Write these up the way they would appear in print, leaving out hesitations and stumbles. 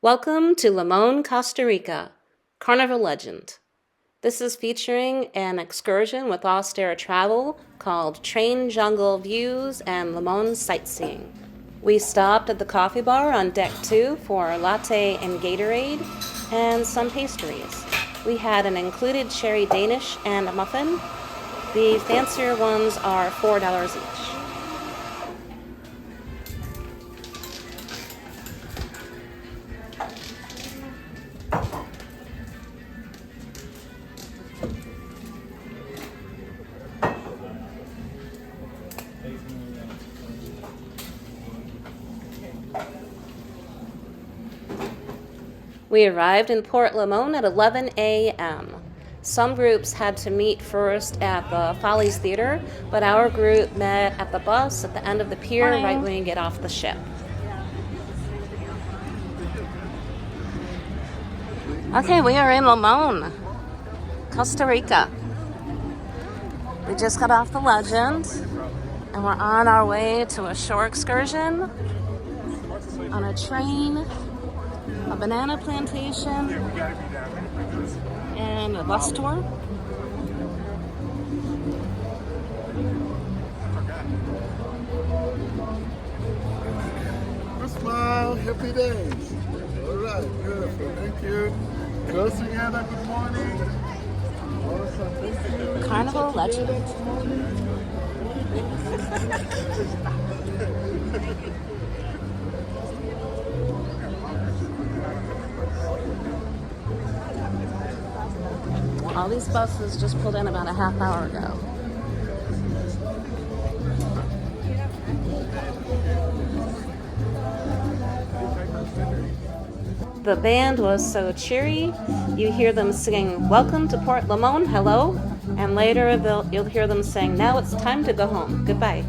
Welcome to Limon, Costa Rica, Carnival Legend. This is featuring an excursion with austere travel called Train Jungle Views and Limon Sightseeing. We stopped at the coffee bar on deck 2 for a latte and Gatorade and some pastries. We had an included cherry Danish and a muffin. The fancier ones are $4 each. We arrived in Port Limon at 11 a.m. Some groups had to meet first at the Follies Theater, but our group met at the bus at the end of the pier right when you get off the ship. Okay, we are in Limon, Costa Rica. We just got off the Legend, and we're on our way to a shore excursion on a train, a banana plantation, and a bus tour. Smile, happy days. All right, beautiful. Thank you. Close together. Good morning. Awesome. Thank you. Carnival Legend. All these buses just pulled in about a half hour ago. The band was so cheery, you hear them singing, "Welcome to Port Limon, hello," and later you'll hear them saying, "Now it's time to go home, goodbye."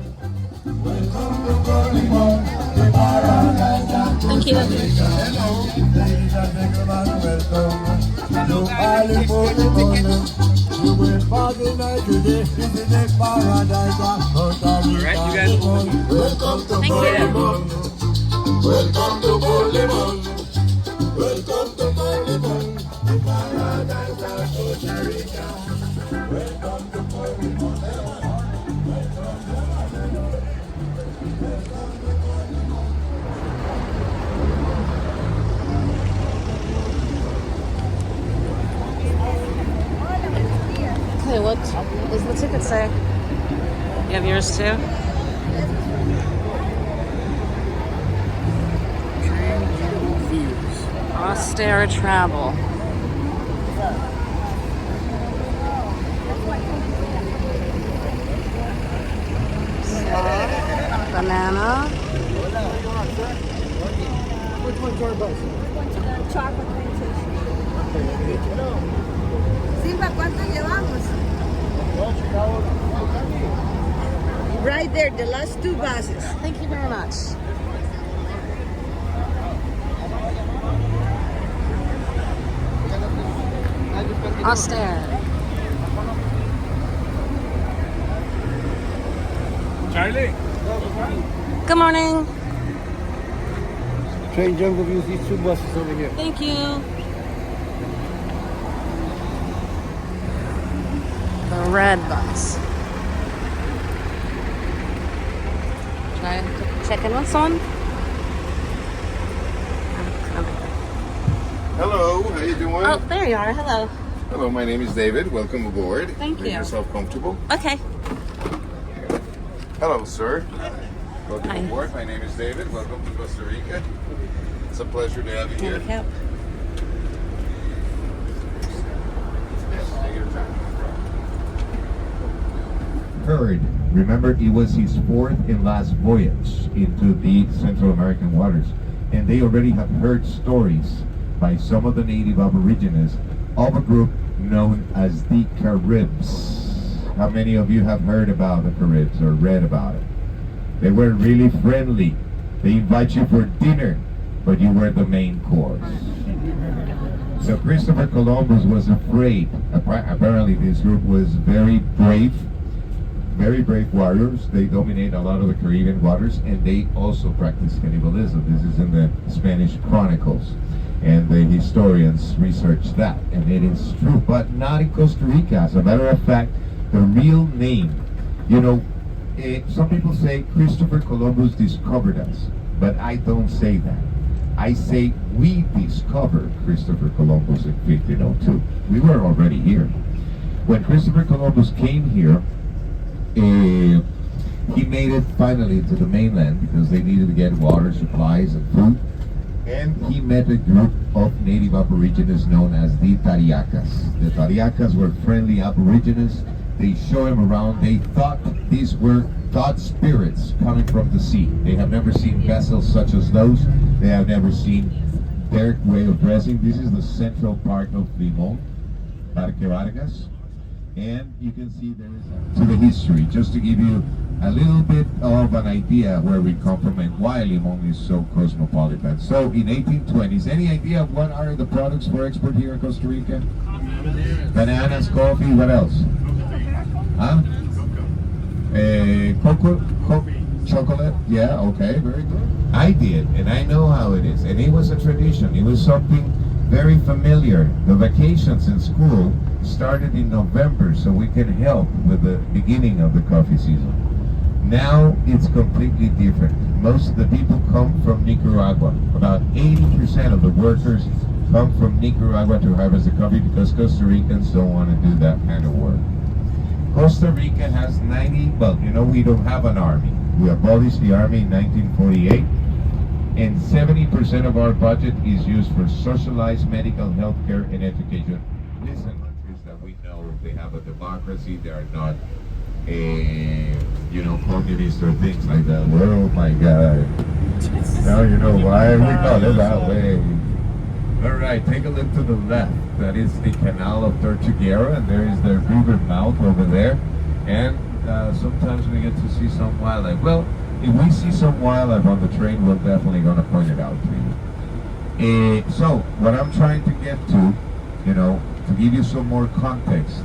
Thank you. Alright, you guys. Thank you. Welcome to Port Limon. Welcome to Port Limon. The paradise of Costa Rica. Welcome to Port Limon. Okay, what does the ticket say? You have yours too? Jungle Views. Austere travel. Banana. Which one's our bus? Chocolate plantation. Silva, ¿cuánto llevamos? Right there, the last two buses. Thank you very much. Austere. Charlie. Good morning. Train Jungle Views, these two buses over here. Thank you. The red bus. Try check in with someone. Hello, how you doing? Oh, there you are. Hello. Hello, my name is David. Welcome aboard. Thank Make you. yourself comfortable. Okay. Hello, sir. Welcome Hi. aboard. My name is David. Welcome to Costa Rica. It's a pleasure to have you here. Handicap. Yes, take your time. Heard. Remember, it was his fourth and last voyage into the Central American waters, and they already have heard stories by some of the native aborigines of a group known as the Caribs. How many of you have heard about the Caribs or read about it? They were really friendly. They invite you for dinner, but you were the main course. So Christopher Columbus was afraid. Apparently this group was very brave warriors. They dominate a lot of the Caribbean waters, and they also practice cannibalism. This is in the Spanish Chronicles. and the historians research that, and it is true, but not in Costa Rica. As a matter of fact, the real name, you know, some people say Christopher Columbus discovered us, but I don't say that. I say we discovered Christopher Columbus in 1502. We were already here. When Christopher Columbus came here, he made it finally to the mainland because they needed to get water supplies and food. And he met a group of native aborigines known as the Tariacas. The Tariacas were friendly aborigines. They show him around. They thought these were thought spirits coming from the sea. They have never seen vessels such as those. They have never seen their way of dressing. This is the central part of Limon, Parque Vargas. And you can see there is to the history, just to give you a little bit of an idea where we come from and why Limon is so cosmopolitan. So in 1820s, any idea of what are the products for export here in Costa Rica? Bananas, coffee, what else? Huh? Chocolate? Yeah, okay, very good. I did, and I know how it is. And it was a tradition. It was something very familiar. The vacations in school started in November, so we can help with the beginning of the coffee season. Now it's completely different. Most of the people come from Nicaragua. About 80% of the workers come from Nicaragua to harvest the coffee because Costa Ricans don't want to do that kind of work. Costa Rica has 90, well, you know, we don't have an army. We abolished the army in 1948, and 70% of our budget is used for socialized medical health care and education. These are countries that we know they have a democracy, they are not you know, communist or things like that. Well, oh my God. Now you know why we call it that way. All right, take a look to the left. That is the Canal of Tortuguero, and there is the river mouth over there. And sometimes we get to see some wildlife. Well, if we see some wildlife on the train, we're definitely going to point it out to you. So, what I'm trying to get to, you know, to give you some more context,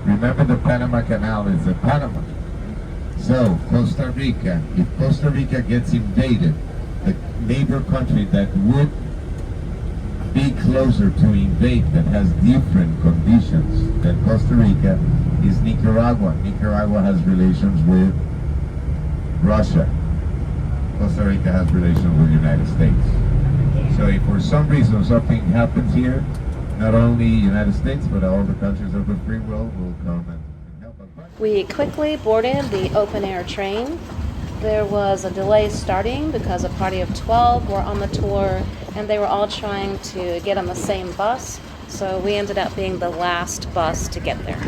remember the Panama Canal is in Panama. So, Costa Rica, if Costa Rica gets invaded, the neighbor country that would be closer to invade, that has different conditions than Costa Rica, is Nicaragua. Nicaragua has relations with Russia. Costa Rica has relations with the United States. So if for some reason something happens here, not only United States, but all the countries of the free world will come and help us. We quickly boarded the open-air train. There was a delay starting because a party of 12 were on the tour, and they were all trying to get on the same bus, so we ended up being the last bus to get there.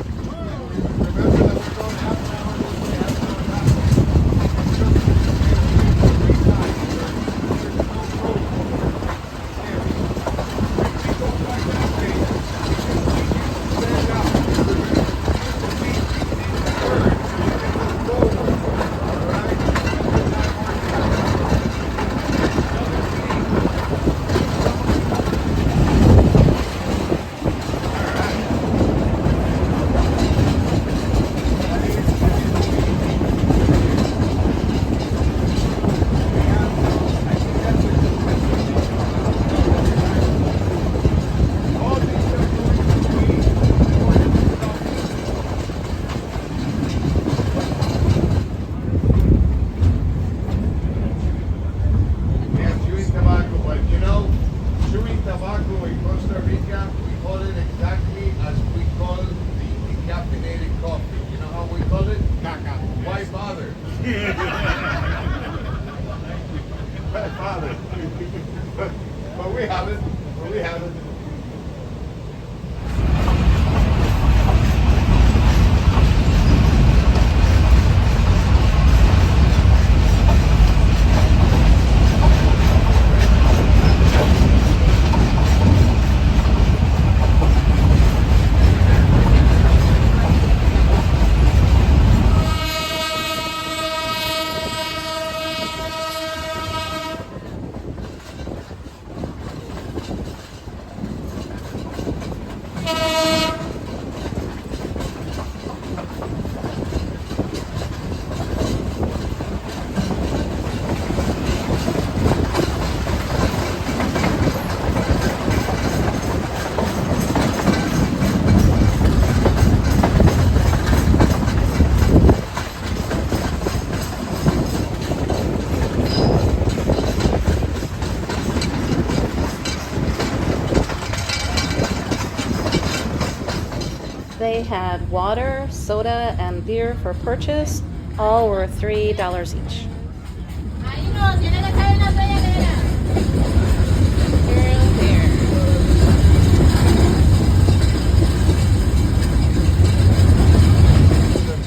But we have it. We have it. They had water, soda, and beer for purchase. All were $3 each.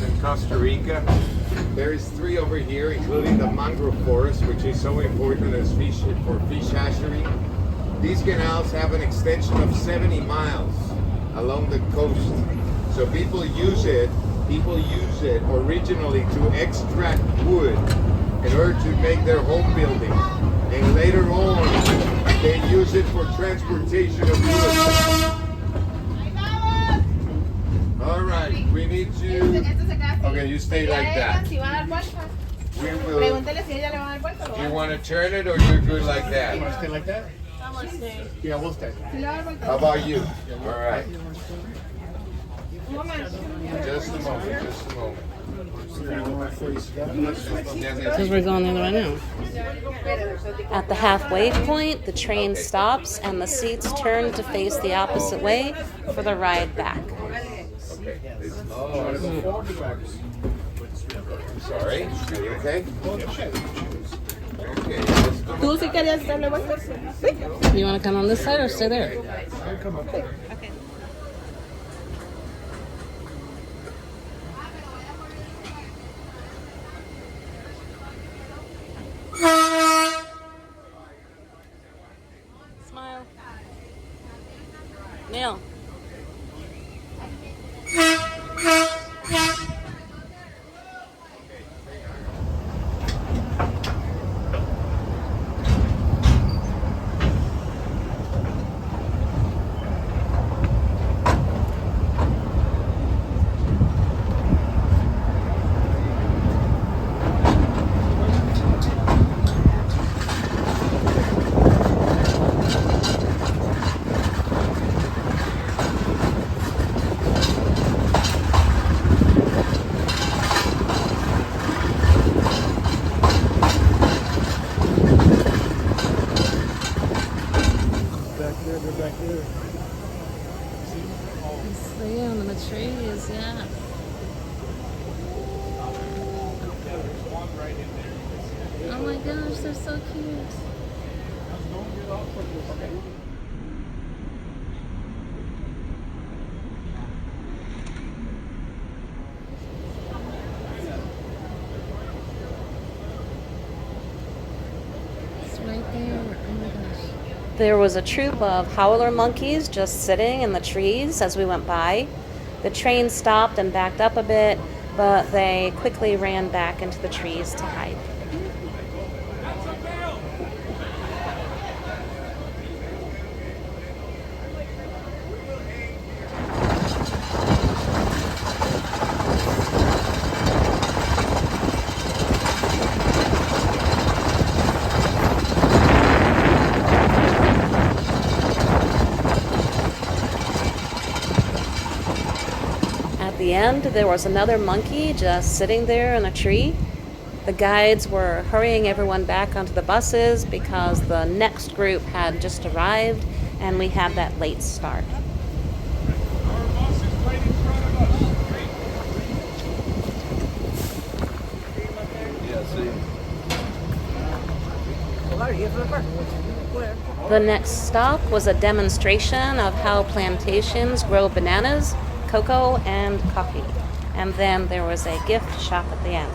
In Costa Rica, there's 3 over here, including the mangrove forest, which is so important as for fish hatchery. These canals have an extension of 70 miles along the coast. So people use it originally to extract wood in order to make their home buildings. And later on, they use it for transportation of wood. All right, we need to... Okay, you stay like that. We will... Do you want to turn it or you're good like that? Want to stay like that? Yeah, we'll stay. How about you? All right. Just a moment, just a moment. Because we're going there right now. At the halfway point, the train stops and the seats turn to face the opposite way for the ride back. Sorry, are you okay? Okay. ¿Tú sí querías darle vuelta? Sí. You want to come on this side or stay there? Okay. Smile. Neil. See on the trees, yeah. Oh my gosh, they're so cute. It's right there. Oh my gosh. There was a troop of howler monkeys just sitting in the trees as we went by. The train stopped and backed up a bit, but they quickly ran back into the trees to hide. At the end, there was another monkey just sitting there in a tree. The guides were hurrying everyone back onto the buses because the next group had just arrived and we had that late start. Our bus is right in front of us. The next stop was a demonstration of how plantations grow bananas, cocoa, and coffee. And then there was a gift shop at the end.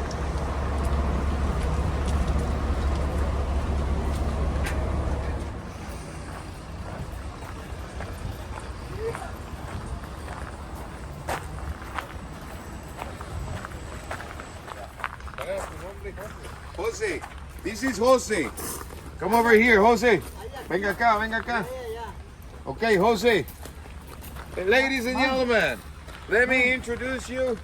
Jose, this is Jose. Come over here, Jose. Venga acá, venga acá. Okay, Jose. Ladies and gentlemen, let me introduce you.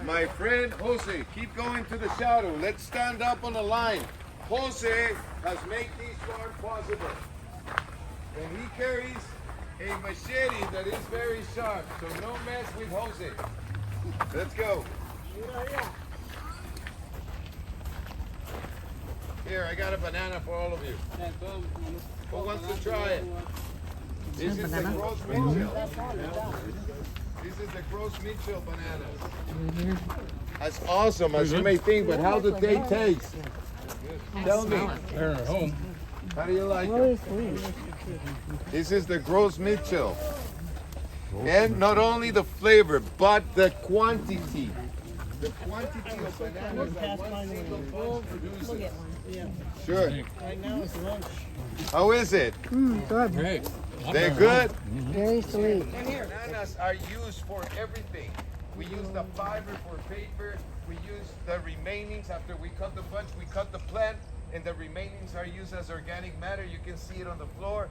My friend Jose. Keep going to the shadow. Let's stand up on the line. Jose has made this car possible. And he carries a machete that is very sharp, so no mess with Jose. Let's go. Here, I got a banana for all of you. Who wants to try it? This is the Gross Mitchell. This is the Gross Mitchell bananas. That's awesome, as you may think, but how do they taste? Tell me. They're at home. How do you like them? This is the Gross Mitchell. And not only the flavor, but the quantity. The quantity of bananas that one single bunch produces. Sure. Right now it's lunch. How is it? Great. They're good? Very sweet. Bananas are used for everything. We use the fiber for paper. We use the remainings after we cut the bunch. We cut the plant, and the remainings are used as organic matter. You can see it on the floor.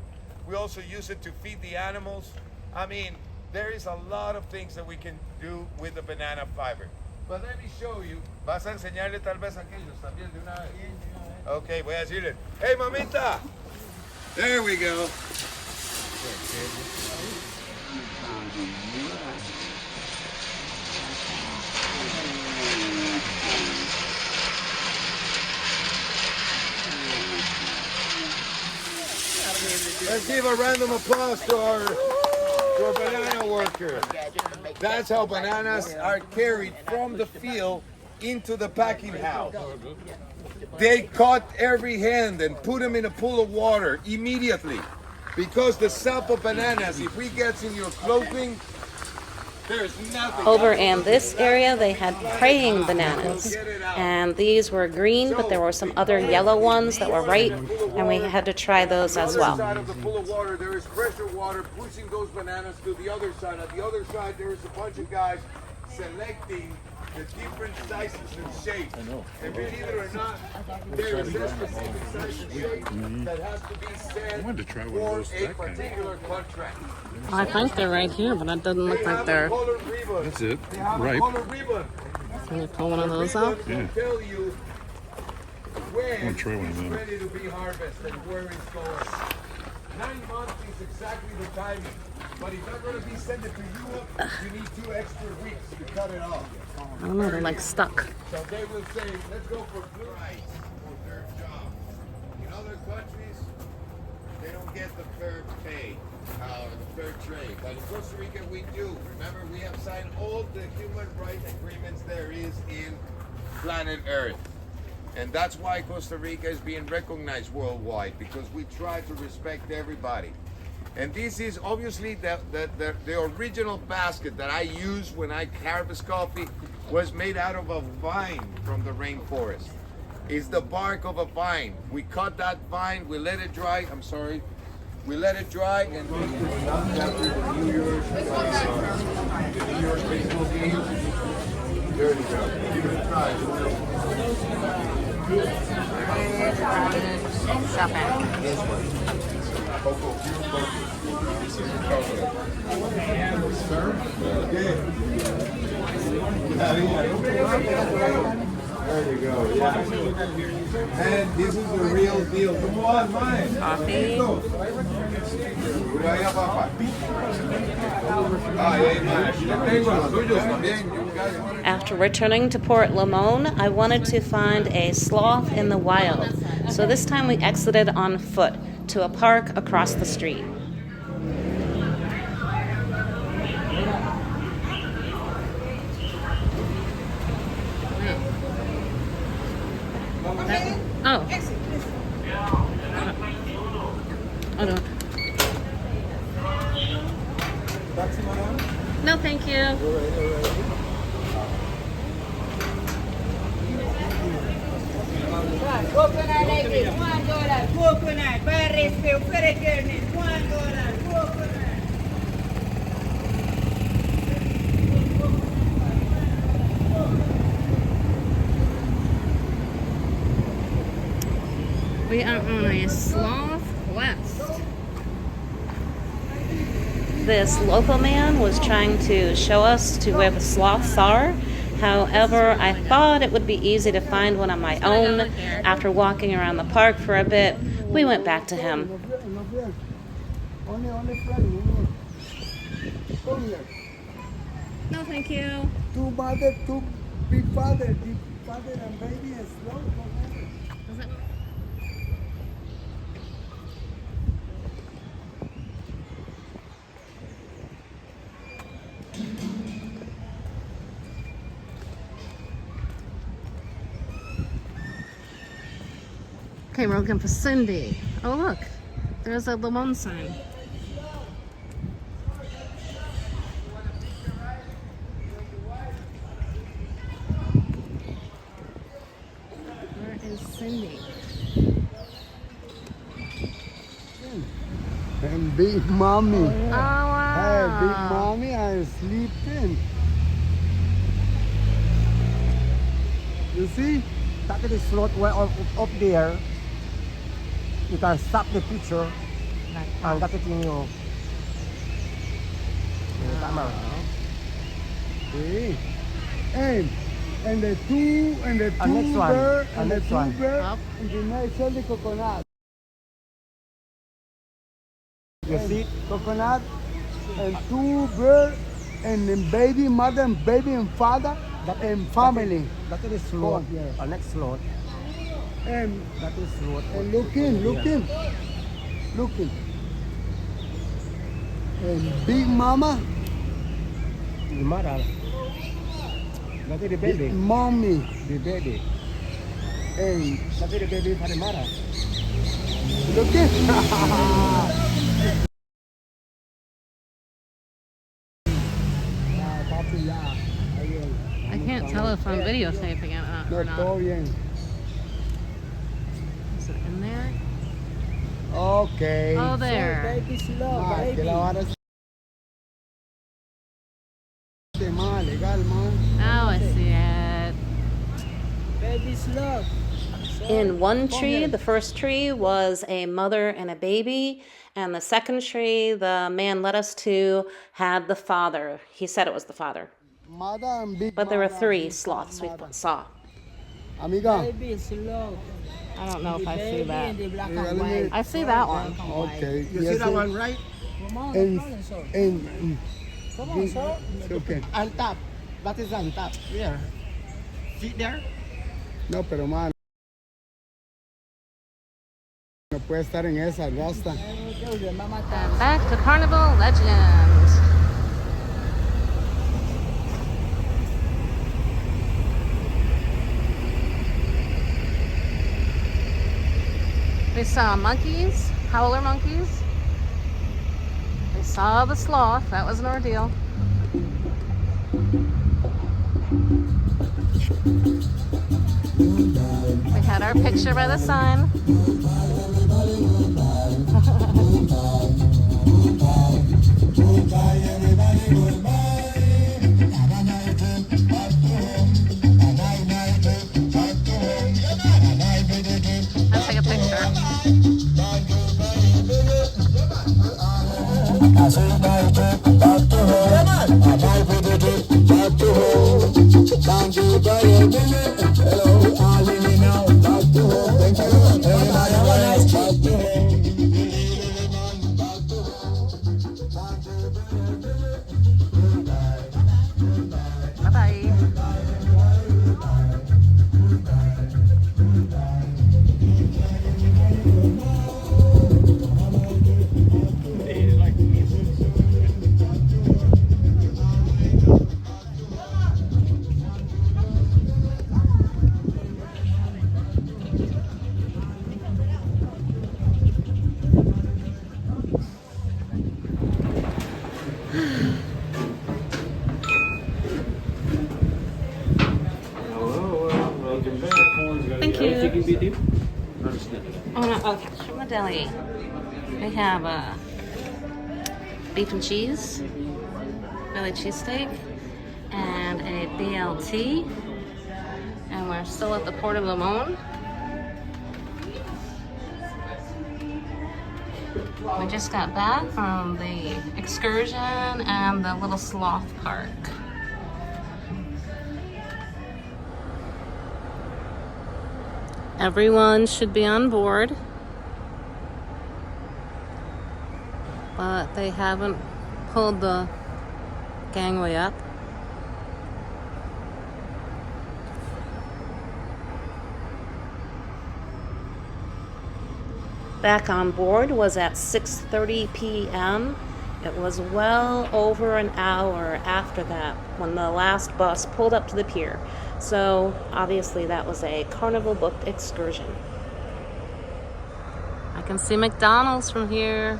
We also use it to feed the animals. I mean, there is a lot of things that we can do with the banana fiber. But let me show you. ¿Vas a enseñarle tal vez a aquellos también de una vez? Ok, voy a decirle, hey mamita. There we go. Let's give a random applause to our banana worker. That's how bananas are carried from the field into the packing house. They cut every hand and put them in a pool of water immediately. Because the sap of bananas, if it gets in your clothing, there's nothing. Over in this area, they had praying bananas, and these were green, but there were some other yellow ones that were ripe, and we had to try those as On the other well. side of the pool of water, there is pressure water pushing those bananas to the other side. On the other side, there is a bunch of guys selecting the different sizes and shapes. And believe it or not, there is a specific size and shape that has to be sent wanted to try one of for those, a that kind of- particular contract. I think they're right here, but it doesn't look They like have a they're. colored ribbon. That's it. They have a Ripe. colored ribbon. Can you pull one of those Ribbon out? will tell you when wanna try one of it's them. ready to be harvested and where it's going. 9 months is exactly the timing. But if I'm going to be sent it to Europe, you need 2 extra weeks to cut it off. I don't know, they're like stuck. So they will say, let's go for blue rice for their job. In other countries, they don't get the fair pay, the fair trade. But in Costa Rica, we do. Remember, we have signed all the human rights agreements there is in planet Earth. And that's why Costa Rica is being recognized worldwide, because we try to respect everybody. And this is obviously the original basket that I use when I harvest coffee was made out of a vine from the rainforest. It's the bark of a vine. We cut that vine, we let it dry. I'm sorry. We let it dry and after the New Year's baseball game. There you go. Give it a try. There we go, yeah. And this is the real deal. Come on, mine. Coffee. Vaya, papá. Ay, man. Yo tengo los suyos también. You guys want it? After returning to Port Limon, I wanted to find a sloth in the wild, so this time we exited on foot to a park across the street. Oh. Oh no. No, thank you. Coconut like this, $1. Coconut, Paris, very goodness, $1. Coconut. We are on a sloth quest. This local man was trying to show us to where the sloths are. However, I thought it would be easy to find one on my own. After walking around the park for a bit, we went back to him. Only friend. Come here. No, thank you. Two mother, two big father, and baby and slow. Okay, we're looking for Cindy. Oh, look. There's a Limon sign. Where is Cindy? And Big Mommy. Oh, wow. Hey, Big Mommy, I'm sleeping. You see? That is sloth way up there. You can stop the picture and that is in your camera. See? And the two next one. bird and the Next two one. bird Up. and the next one the coconut. You see coconut and two bird and then baby mother and baby and father and family. That is sloth. Yeah. Next sloth. And That is sloth. looking. And Big Mama, The mother. That is the Big baby. Mommy, The baby. and That is the baby for the mother. looking. I can't tell if I'm videotaping it No, or not. todo bien. Is it in there? Okay. Oh, there. Baby sloth, Ah, que la vara es más legal, man. Now I see it. Baby sloth. In one tree, the first tree was a mother and a baby, and the second tree, the man led us to, had the father. He said it was the father. Mother and Big But there were Mother, 3 Big sloths we Mother. saw. Amiga, Baby sloth. I don't know if I see Baby that. and the black Yeah, and let me- white. I see that one. okay. You see yes, that sir. one, right? Come on, And, come on, sir. and, Come on, sir. it's okay. On top. That is on top. Here. See there? No, pero man, no puede estar en esa, basta. And back to Carnival Legend. We saw monkeys, howler monkeys. We saw the sloth. That was an ordeal. We had our picture by the sign. Let's take a picture. Bye-bye. Thank you. Oh no, okay. From the deli, we have beef and cheese, Philly cheesesteak, and a BLT. And we're still at the Port of Limon. We just got back from the excursion and the little sloth park. Everyone should be on board, but they haven't pulled the gangway up. Back on board was at 6:30 p.m. It was well over an hour after that when the last bus pulled up to the pier. So obviously that was a Carnival booked excursion. can see McDonald's from here.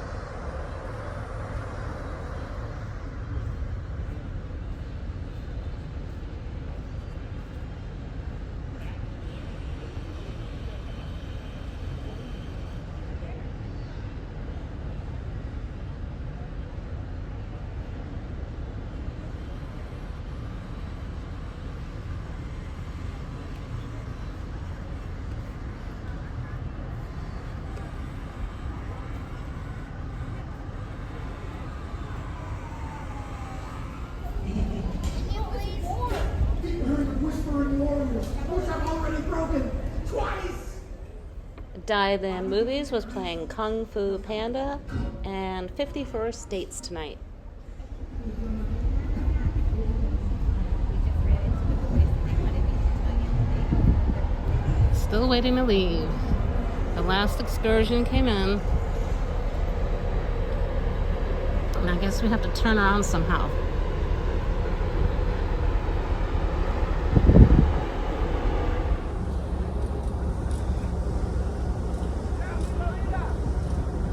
Dive-In Movies was playing Kung Fu Panda and 51st Dates tonight. Still waiting to leave. The last excursion came in. And I guess we have to turn around somehow.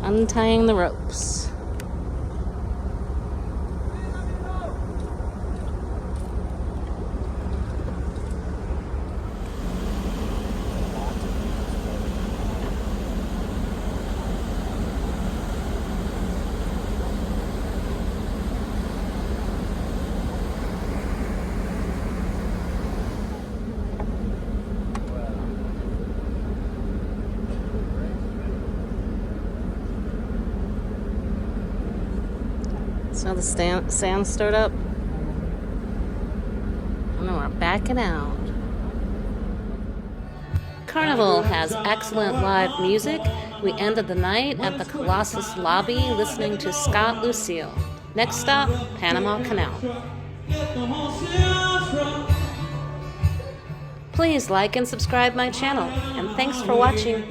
Untying the ropes. So the sand stirred up. And then we're backing out. Carnival has excellent live music. We ended the night at the Colossus lobby listening to Scott Lucille. Next stop, Panama Canal. Please like and subscribe my channel, and thanks for watching.